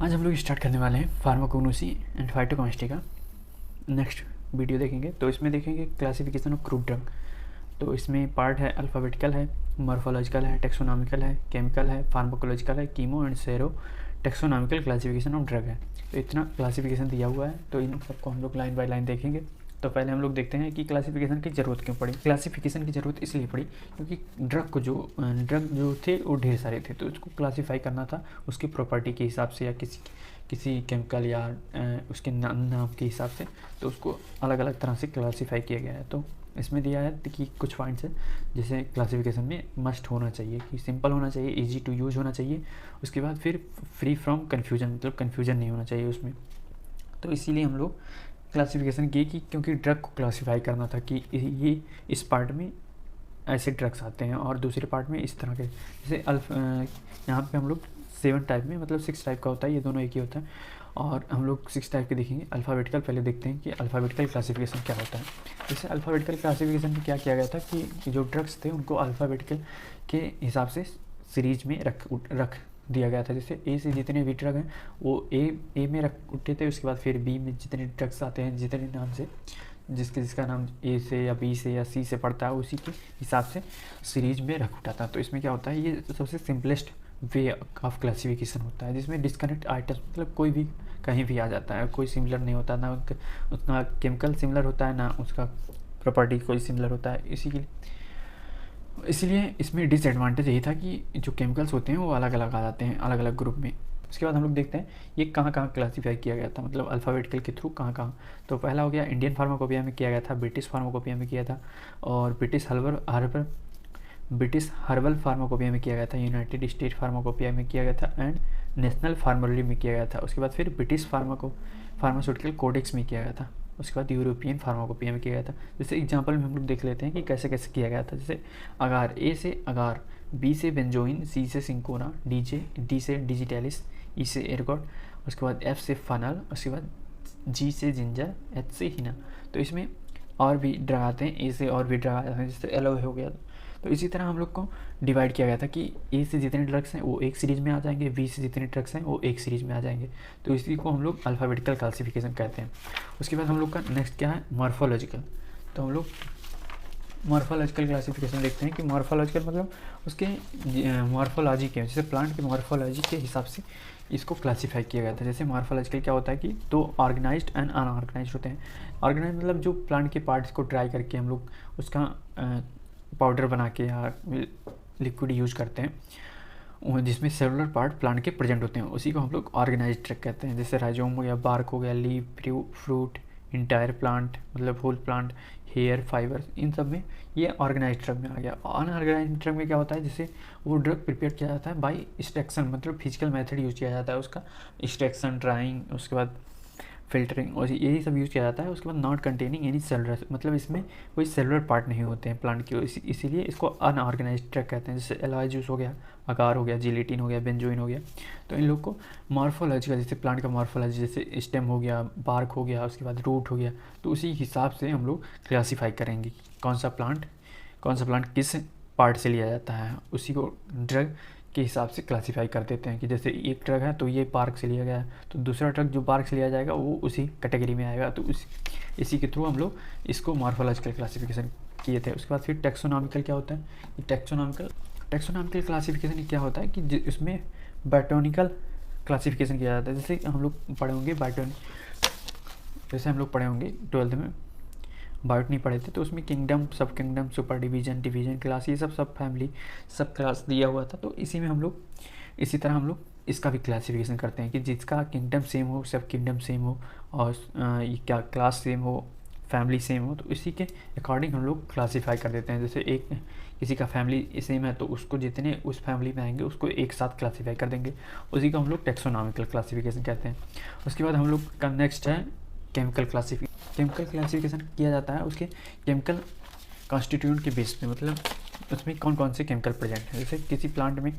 आज हम लोग स्टार्ट करने वाले हैं फार्माकोग्नोसी एंड फाइटोकेमिस्ट्री का नेक्स्ट वीडियो देखेंगे। तो इसमें देखेंगे क्लासिफिकेशन ऑफ क्रूड ड्रग। तो इसमें पार्ट है अल्फ़ाबेटिकल है, मॉर्फोलॉजिकल है, टेक्सोनॉमिकल है, केमिकल है, फार्माकोलॉजिकल है, chemo and sero taxonomical classification of drug है। तो इतना क्लासिफिकेशन दिया हुआ है, तो इन सबको हम लोग लाइन बाय लाइन देखेंगे। तो पहले हम लोग देखते हैं कि क्लासिफिकेशन की ज़रूरत क्यों पड़ी। क्लासिफिकेशन की ज़रूरत इसलिए पड़ी क्योंकि ड्रग जो थे वो ढेर सारे थे, तो उसको क्लासीफाई करना था उसकी प्रॉपर्टी के हिसाब से या किसी केमिकल या उसके नाम के हिसाब से। तो उसको अलग अलग तरह से क्लासीफाई किया गया है। तो इसमें दिया है कि कुछ पॉइंट्स है जैसे क्लासिफिकेशन में मस्ट होना चाहिए कि सिंपल होना चाहिए, इजी टू यूज होना चाहिए, उसके बाद फिर फ्री फ्रॉम कन्फ्यूजन, मतलब कन्फ्यूजन नहीं होना चाहिए उसमें। तो इसीलिए हम लोग क्लासिफिकेशन किए कि क्योंकि ड्रग को क्लासीफाई करना था कि ये इस पार्ट में ऐसे ड्रग्स आते हैं और दूसरे पार्ट में इस तरह के। जैसे यहाँ पे हम लोग 7 टाइप में, मतलब 6 टाइप का होता है, ये दोनों एक ही होता है। और हम लोग 6 टाइप के देखेंगे। अल्फ़ाबेटिकल पहले देखते हैं कि अल्फ़ाबेटिकल क्लासिफिकेशन क्या होता है। जैसे अल्फ़ाबेटिकल क्लासिफिकेशन में क्या किया गया था कि जो ड्रग्स थे उनको अल्फ़ाबेटिकल के हिसाब से सीरीज में रख दिया गया था। जैसे ए से जितने भी ड्रग हैं वो ए में रख उठे थे, उसके बाद फिर बी में जितने ड्रग्स आते हैं जितने नाम से जिसका नाम ए से या बी से या सी से पड़ता है उसी के हिसाब से सीरीज में रख उठा था। तो इसमें क्या होता है, ये सबसे सिंपलेस्ट वे ऑफ क्लासिफिकेशन होता है जिसमें डिस्कनेक्ट आइटम, मतलब कोई भी कहीं भी आ जाता है, कोई सिमिलर नहीं होता, ना उतना केमिकल सिमिलर होता है ना उसका प्रॉपर्टी कोई सिमिलर होता है। इसीलिए इसमें डिसएडवांटेज यही था कि जो केमिकल्स होते हैं वो अलग अलग आ जाते हैं अलग अलग ग्रुप में। उसके बाद हम लोग देखते हैं ये कहाँ कहाँ क्लासीफाई किया गया था, मतलब अल्फ़ाबेटिकल के थ्रू कहाँ कहाँ। तो पहला हो गया इंडियन फार्माकोपिया में किया गया था, ब्रिटिश फार्माकोपिया में किया था, और ब्रिटिश हर्बल फार्माकोपिया में किया गया था, यूनाइटेड स्टेट फार्माकोपिया में किया गया था, एंड नेशनल फार्मोलॉजी में किया गया था। उसके बाद फिर ब्रिटिश फार्मास्यूटिकल कोडेक्स में किया गया था। उसके बाद यूरोपियन फार्माकोपिया में किया गया था। जैसे एग्जांपल में हम लोग देख लेते हैं कि कैसे कैसे किया गया था। जैसे अगार, ए से अगार, बी से बेंजोइन, सी से सिंकोना, डी से डिजिटैलिस, ई से एर्गोट, उसके बाद एफ से फनल, उसके बाद जी से जिंजर, एच से हिना। तो इसमें और भी ड्रग आते हैं, ए से और भी ड्रग आते हैं, जैसे एलो हो गया। तो इसी तरह हम लोग को डिवाइड किया गया था कि ए से जितने ड्रग्स हैं वो एक सीरीज में आ जाएंगे, बी से जितने ड्रग्स हैं वो एक सीरीज में आ जाएंगे। तो इसी को हम लोग अल्फ़ाबेटिकल क्लासिफिकेशन कहते हैं। उसके बाद हम लोग का नेक्स्ट क्या है, मॉर्फोलॉजिकल। तो हम लोग मॉर्फोलॉजिकल क्लासिफिकेशन देखते हैं कि मॉर्फोलॉजिकल मतलब उसके मॉर्फोलॉजी के, जैसे प्लांट के मॉर्फोलॉजी के हिसाब से इसको क्लासीफाई किया गया था। जैसे मॉर्फोलॉजिकल क्या होता है कि 2 ऑर्गेनाइज्ड एंड अनऑर्गेनाइज्ड होते हैं। ऑर्गेनाइज्ड मतलब जो प्लांट के पार्ट्स को ड्राई करके हम लोग उसका पाउडर बना के या लिक्विड यूज करते हैं जिसमें सेलुलर पार्ट प्लांट के प्रेजेंट होते हैं, उसी को हम लोग ऑर्गेनाइज्ड ड्रग कहते हैं। जैसे राइजोम हो गया, बार्क हो गया, लीव, फ्रूट, इंटायर प्लांट मतलब होल प्लांट, हेयर, फाइबर, इन सब में ये ऑर्गेनाइज्ड ड्रग में आ गया। अनऑर्गेनाइज्ड ड्रग में क्या होता है, जैसे वो ड्रग प्रिपेयर किया जाता है बाय एक्सट्रैक्शन, मतलब फिजिकल मेथड यूज किया जाता है उसका, एक्सट्रैक्शन, ड्राइंग, उसके बाद फिल्टरिंग और यही सब यूज़ किया जाता है। उसके बाद नॉट कंटेनिंग एनी सेलुलर, मतलब इसमें कोई सेलुलर पार्ट नहीं होते हैं प्लांट के, इसीलिए इसको अनऑर्गेनाइज्ड ड्रग कहते हैं। जैसे एलॉय जूस हो गया, अगार हो गया, जिलेटिन हो गया, बेंजोइन हो गया। तो इन लोग को मॉर्फोलॉजिकल, जैसे प्लांट का मॉर्फोलॉजी, जैसे स्टेम हो गया, बार्क हो गया, उसके बाद रूट हो गया, तो उसी हिसाब से हम लोग क्लासीफाई करेंगे कौन सा प्लांट किस पार्ट से लिया जाता है, उसी को ड्रग के हिसाब से क्लासीफाई कर देते हैं। कि जैसे एक ड्रग है तो ये पार्क से लिया गया है, तो दूसरा ड्रग जो पार्क से लिया जाएगा वो उसी कैटेगरी में आएगा। तो इसी के थ्रू हम लोग इसको मॉर्फोलॉजिकल क्लासिफिकेशन किए थे। उसके बाद फिर टेक्सोनॉमिकल क्या होता है, टेक्सोनॉमिकल क्लासिफिकेशन क्या होता है कि इसमें बॉटनिकल क्लासिफिकेशन किया जाता है। जैसे हम लोग पढ़े होंगे जैसे हम लोग पढ़े होंगे 12th में बायोटनी पढ़े थे, तो उसमें किंगडम, सब किंगडम, सुपर डिवीजन, क्लास, ये सब फैमिली, सब क्लास दिया हुआ था। तो इसी तरह हम लोग इसका भी क्लासिफिकेशन करते हैं कि जिसका किंगडम सेम हो, सब किंगडम सेम हो, और ये क्या क्लास सेम हो, फैमिली सेम हो, तो इसी के अकॉर्डिंग हम लोग क्लासीफाई कर देते हैं। जैसे किसी का फैमिली सेम है तो उसको जितने उस फैमिली में आएंगे उसको एक साथ क्लासीफाई कर देंगे, उसी को हम लोग टेक्सोनॉमिकल क्लासिफिकेशन कहते हैं। उसके बाद हम लोग का नेक्स्ट है केमिकल क्लासिफिकेशन किया जाता है उसके केमिकल कॉन्स्टिट्यूएंट के बेस पे, मतलब उसमें कौन कौन से केमिकल प्रेजेंट हैं। जैसे किसी प्लांट में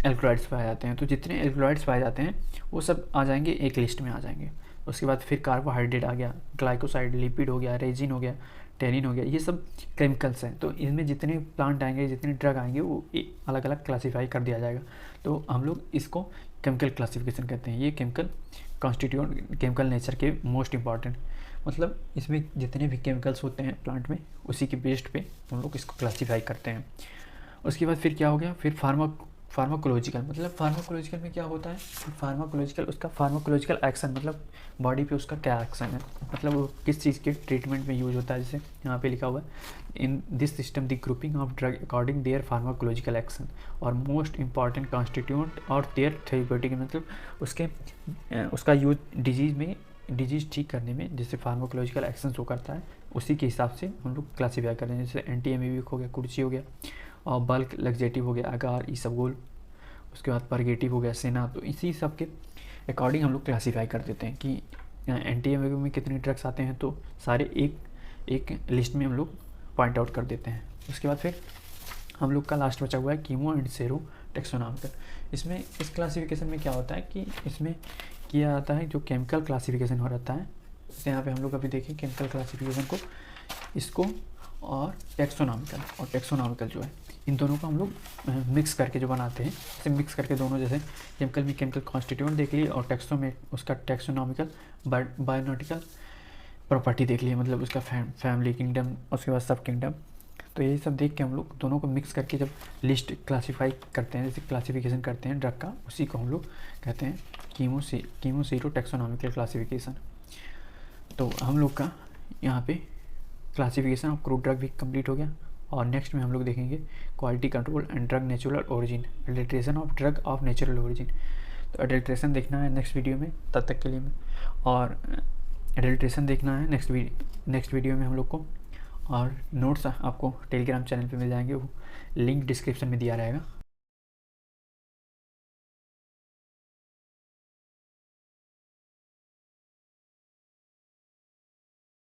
एल्कलॉइड्स पाए जाते हैं, तो जितने एल्कलॉइड्स पाए जाते हैं वो सब आ जाएंगे एक लिस्ट में आ जाएंगे। उसके बाद फिर कार्बोहाइड्रेट आ गया, ग्लाइकोसाइड, लिपिड हो गया, रेजिन हो गया, टेनिन हो गया, ये सब केमिकल्स हैं। तो इनमें जितने प्लांट आएंगे, जितने ड्रग आएंगे वो अलग अलग क्लासीफाई कर दिया जाएगा। तो हम लोग इसको केमिकल क्लासिफिकेशन कहते हैं। ये केमिकल कॉन्स्टिट्यूएंट, केमिकल नेचर के मोस्ट इंपॉर्टेंट, मतलब इसमें जितने भी केमिकल्स होते हैं प्लांट में, उसी के बेस्ड पे हम लोग इसको क्लासीफाई करते हैं। उसके बाद फिर क्या हो गया, फिर फार्माकोलॉजिकल, मतलब फार्माकोलॉजिकल में क्या होता है, फार्माकोलॉजिकल उसका फार्माकोलॉजिकल एक्शन, मतलब बॉडी पे उसका क्या एक्शन है, मतलब वो किस चीज़ के ट्रीटमेंट में यूज होता है। जैसे यहाँ पे लिखा हुआ है, in this system the grouping of drug according their pharmacological action और मोस्ट इंपॉर्टेंट कॉन्स्टिट्यूएंट और देयर थेरेप्यूटिक, मतलब उसका यूज डिजीज़ ठीक करने में जैसे फार्माकोलॉजिकल एक्शन शो करता है, उसी के हिसाब से हम लोग क्लासीफाई कर रहे हैं। जैसे एंटी एमीबिक हो गया, कुर्ची हो गया, और बल्क लग्जेटिव हो गया अगार इसबगोल, उसके बाद परगेटिव हो गया सेना। तो इसी सब के अकॉर्डिंग हम लोग क्लासीफाई कर देते हैं कि एंटी एमीबिक में कितने ड्रग्स आते हैं, तो सारे एक लिस्ट में हम लोग पॉइंट आउट कर देते हैं। उसके बाद फिर हम लोग का लास्ट बचा हुआ है कीमो एंड सेरो टेक्सोनॉमिकल। इसमें इस क्लासिफिकेशन में क्या होता है कि इसमें किया जाता है जो केमिकल क्लासिफिकेशन हो रहता है। तो यहाँ पे हम लोग अभी देखें केमिकल क्लासिफिकेशन को, इसको और टेक्सोनॉमिकल जो है, इन दोनों को हम लोग मिक्स करके जो बनाते हैं, जैसे मिक्स करके दोनों, जैसे केमिकल में केमिकल कॉन्स्टिट्यूएंट देख लिए और टेक्सो में उसका टेक्सोनॉमिकल बायोनॉटिकल प्रॉपर्टी देख लिए, मतलब उसका फैमिली किंगडम, उसके बाद सब किंगडम। तो यही सब देख के हम लोग दोनों को मिक्स करके जब लिस्ट क्लासीफाई करते हैं, जैसे क्लासिफिकेशन करते हैं ड्रग का, उसी को हम लोग कहते हैं कीमो सेरो टेक्सोनॉमिकल क्लासिफिकेशन। तो हम लोग का यहाँ पे क्लासिफिकेशन ऑफ क्रूड ड्रग भी कंप्लीट हो गया। और नेक्स्ट में हम लोग देखेंगे quality control and drug natural origin, adulteration of drug of natural origin. तो एडल्ट्रेशन देखना है नेक्स्ट वीडियो में, तब तक के लिए और एडल्ट्रेशन देखना है नेक्स्ट वीडियो में हम लोग को। और नोट्स आपको टेलीग्राम चैनल पे मिल जाएंगे, वो लिंक डिस्क्रिप्शन में दिया रहेगा।